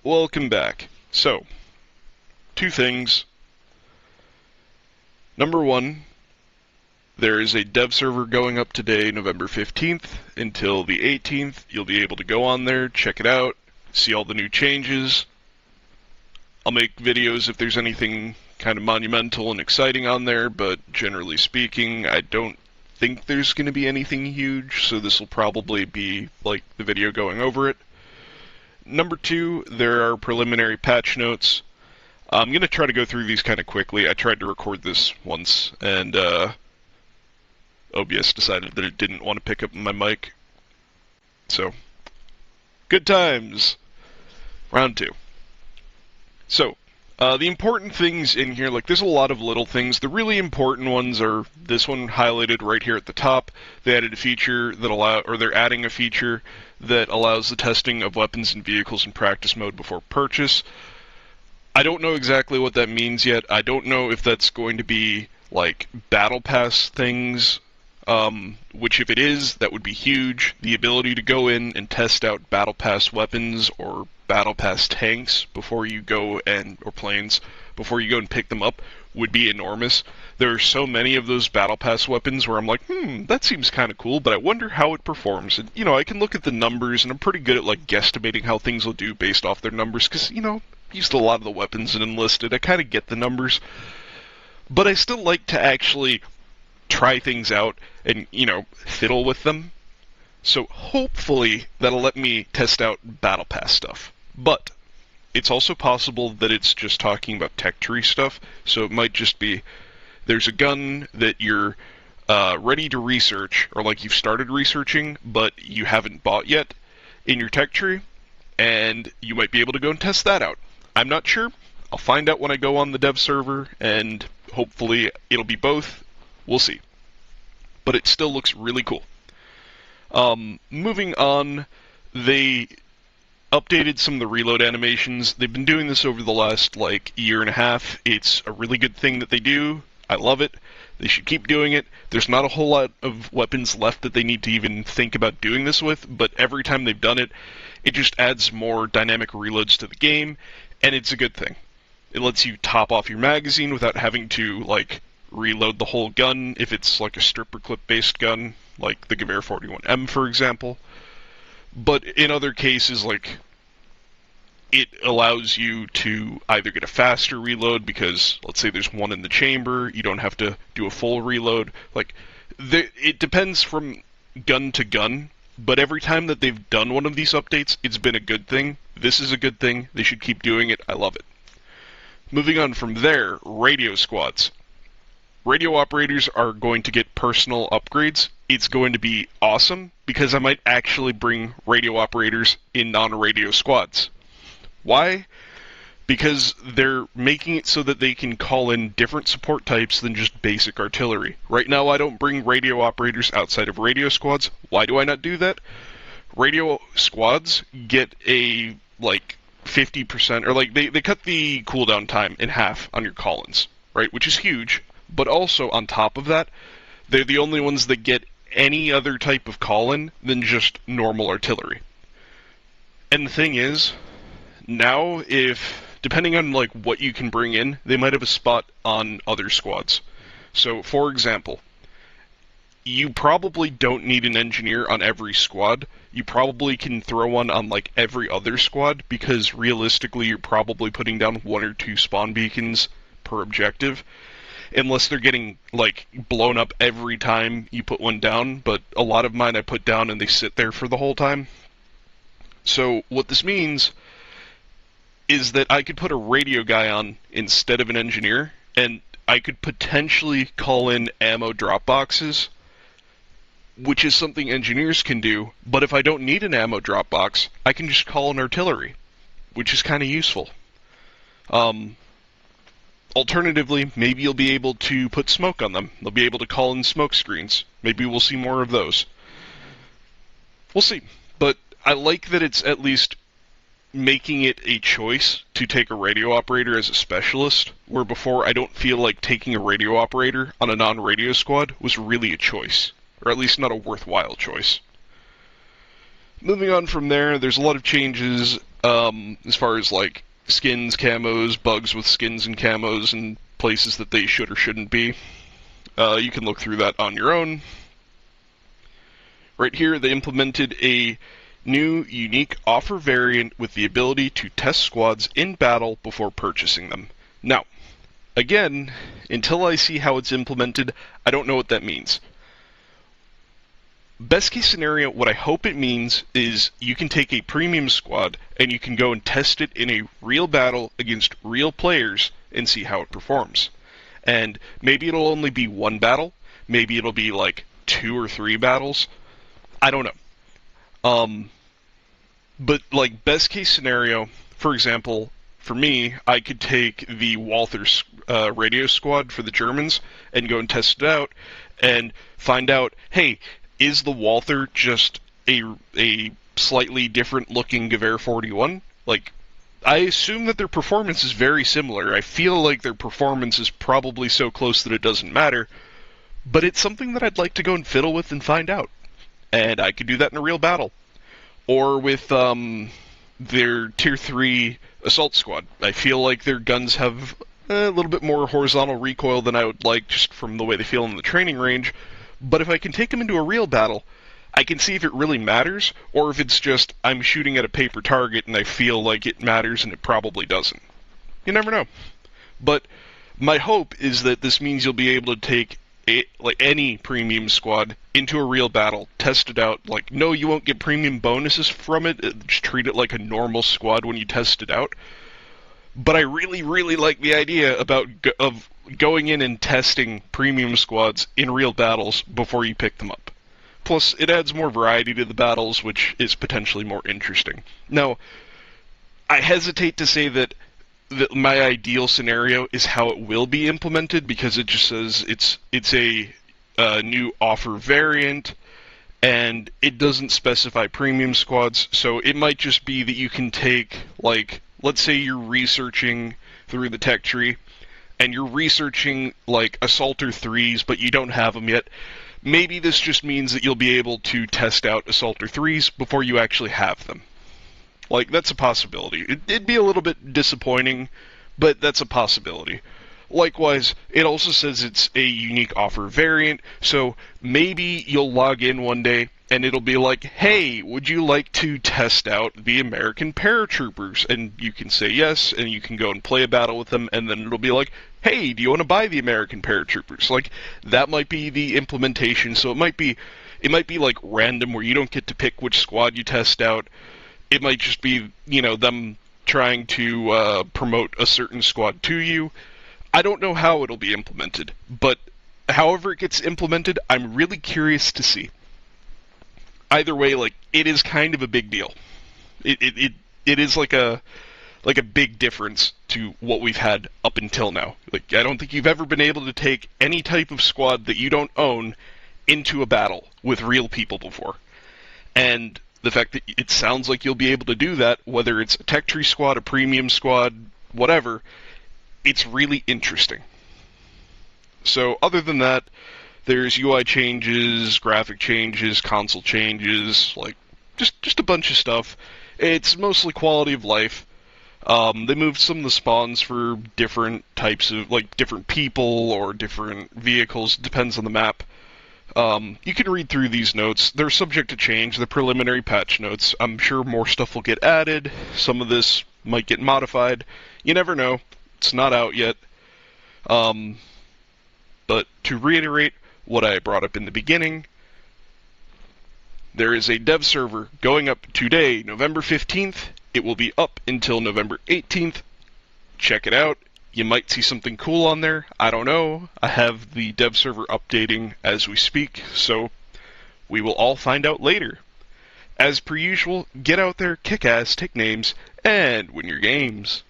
Welcome back. So, two things. Number one, there is a dev server going up today, November 15th, until the 18th. You'll be able to go on there, check it out, see all the new changes. I'll make videos if there's anything kind of monumental and exciting on there, but generally speaking, I don't think there's going to be anything huge, so this will probably be like the video going over it. Number two, there are preliminary patch notes. I'm going to try to go through these kind of quickly. I tried to record this once, and OBS decided that it didn't want to pick up my mic. So, good times. Round two. So, the important things in here, like there's a lot of little things. The really important ones are this one highlighted right here at the top. They added a feature that they're adding a feature that allows the testing of weapons and vehicles in practice mode before purchase. I don't know exactly what that means yet. I don't know if that's going to be like battle pass things, which if it is, that would be huge. The ability to go in and test out battle pass weapons or battle pass tanks before you go or planes before you go and pick them up would be enormous. There are so many of those battle pass weapons where I'm like, that seems kind of cool, but I wonder how it performs. And I can look at the numbers, and I'm pretty good at like guesstimating how things will do based off their numbers, because used a lot of the weapons in Enlisted. I kind of get the numbers, but I still like to actually try things out and fiddle with them. So hopefully that'll let me test out battle pass stuff. But it's also possible that it's just talking about tech tree stuff, so it might just be there's a gun that you're ready to research, or like you've started researching, but you haven't bought yet in your tech tree, and you might be able to go and test that out. I'm not sure. I'll find out when I go on the dev server, and hopefully it'll be both. We'll see. But it still looks really cool. Moving on, they updated some of the reload animations. They've been doing this over the last, year and a half. It's a really good thing that they do. I love it. They should keep doing it. There's not a whole lot of weapons left that they need to even think about doing this with, but every time they've done it, it just adds more dynamic reloads to the game, and it's a good thing. It lets you top off your magazine without having to, reload the whole gun if it's like a stripper clip-based gun, like the Gewehr 41M, for example. But in other cases, it allows you to either get a faster reload because, let's say there's one in the chamber, you don't have to do a full reload. It depends from gun to gun, but every time that they've done one of these updates, it's been a good thing. This is a good thing. They should keep doing it. I love it. Moving on from there, radio squads. Radio operators are going to get personal upgrades. It's going to be awesome because I might actually bring radio operators in non-radio squads. Why? Because they're making it so that they can call in different support types than just basic artillery. Right now I don't bring radio operators outside of radio squads. Why do I not do that? Radio squads get a 50%, or they cut the cooldown time in half on your call-ins, right? Which is huge. But also, on top of that, they're the only ones that get any other type of call-in than just normal artillery. And the thing is, now depending on what you can bring in, they might have a spot on other squads. So, for example, you probably don't need an engineer on every squad. You probably can throw one on every other squad, because realistically you're probably putting down 1 or 2 spawn beacons per objective. Unless they're getting, blown up every time you put one down, but a lot of mine I put down and they sit there for the whole time. So, what this means is that I could put a radio guy on instead of an engineer, and I could potentially call in ammo drop boxes, which is something engineers can do, but if I don't need an ammo drop box, I can just call in artillery, which is kind of useful. Alternatively, maybe you'll be able to put smoke on them. They'll be able to call in smoke screens. Maybe we'll see more of those. We'll see. But I like that it's at least making it a choice to take a radio operator as a specialist, where before I don't feel like taking a radio operator on a non-radio squad was really a choice, or at least not a worthwhile choice. Moving on from there, there's a lot of changes as far as like skins, camos, bugs with skins and camos, and places that they should or shouldn't be. You can look through that on your own. Right here, they implemented a new unique offer variant with the ability to test squads in battle before purchasing them. Now, again, until I see how it's implemented, I don't know what that means. Best case scenario, what I hope it means is you can take a premium squad and you can go and test it in a real battle against real players and see how it performs. And maybe it'll only be one battle, maybe it'll be like 2 or 3 battles. I don't know. But like best case scenario, for example, for me, I could take the Walther radio squad for the Germans and go and test it out and find out, hey, is the Walther just a slightly different looking Gewehr 41? Like, I assume that their performance is very similar. I feel like their performance is probably so close that it doesn't matter, but it's something that I'd like to go and fiddle with and find out. And I could do that in a real battle. Or with their Tier 3 assault squad. I feel like their guns have a little bit more horizontal recoil than I would like just from the way they feel in the training range. But if I can take them into a real battle, I can see if it really matters, or if it's just I'm shooting at a paper target and I feel like it matters and it probably doesn't. You never know. But my hope is that this means you'll be able to take like any premium squad into a real battle, test it out. Like, no, you won't get premium bonuses from it. Just treat it like a normal squad when you test it out. But I really, really like the idea of going in and testing premium squads in real battles before you pick them up. Plus, it adds more variety to the battles, which is potentially more interesting. Now, I hesitate to say that my ideal scenario is how it will be implemented, because it just says it's a new offer variant, and it doesn't specify premium squads, so it might just be that you can take, like, let's say you're researching through the tech tree, and you're researching, like, Assaulter 3s, but you don't have them yet. Maybe this just means that you'll be able to test out Assaulter 3s before you actually have them. Like, that's a possibility. It'd be a little bit disappointing, but that's a possibility. Likewise, it also says it's a unique offer variant, so maybe you'll log in one day and it'll be like, hey, would you like to test out the American paratroopers? And you can say yes, and you can go and play a battle with them, and then it'll be like, hey, do you want to buy the American paratroopers? Like, that might be the implementation, so it might be like random where you don't get to pick which squad you test out. It might just be, them trying to promote a certain squad to you. I don't know how it'll be implemented, but however it gets implemented, I'm really curious to see. Either way, like, it is kind of a big deal. It is like a big difference to what we've had up until now. Like, I don't think you've ever been able to take any type of squad that you don't own into a battle with real people before. And the fact that it sounds like you'll be able to do that, whether it's a tech tree squad, a premium squad, whatever, it's really interesting. So other than that, there's UI changes, graphic changes, console changes, like just a bunch of stuff. It's mostly quality of life. They moved some of the spawns for different types of, like, different people or different vehicles. Depends on the map. You can read through these notes. They're subject to change. They're preliminary patch notes. I'm sure more stuff will get added. Some of this might get modified. You never know. It's not out yet. But to reiterate what I brought up in the beginning, there is a dev server going up today, November 15th. It will be up until November 18th. Check it out. You might see something cool on there. I don't know. I have the dev server updating as we speak, so we will all find out later. As per usual, get out there, kick ass, take names, and win your games.